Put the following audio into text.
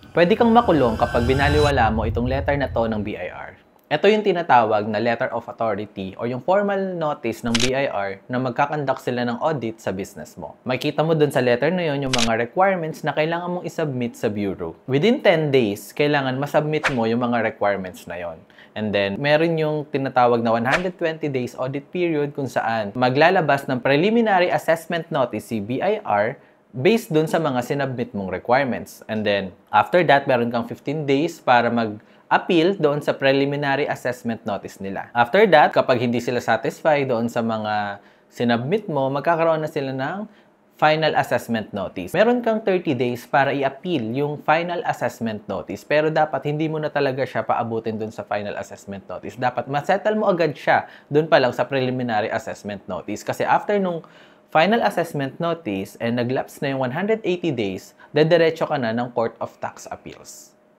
Pwede kang makulong kapag binaliwala mo itong letter na to ng BIR. Ito yung tinatawag na letter of authority o yung formal notice ng BIR na magkakandak sila ng audit sa business mo. Makikita mo dun sa letter na yon yung mga requirements na kailangan mong isubmit sa bureau. Within 10 days, kailangan masubmit mo yung mga requirements na yon. And then, meron yung tinatawag na 120 days audit period kung saan maglalabas ng preliminary assessment notice si BIR based dun sa mga sinubmit mong requirements. And then, after that, meron kang 15 days para mag-appeal doon sa preliminary assessment notice nila. After that, kapag hindi sila satisfied doon sa mga sinubmit mo, magkakaroon na sila ng final assessment notice. Meron kang 30 days para i-appeal yung final assessment notice, pero dapat hindi mo na talaga siya paabutin dun sa final assessment notice. Dapat masettle mo agad siya dun pa lang sa preliminary assessment notice. Kasi after nung final assessment notice and nag-lapse na yung 180 days, dediretso ka na ng Court of Tax Appeals.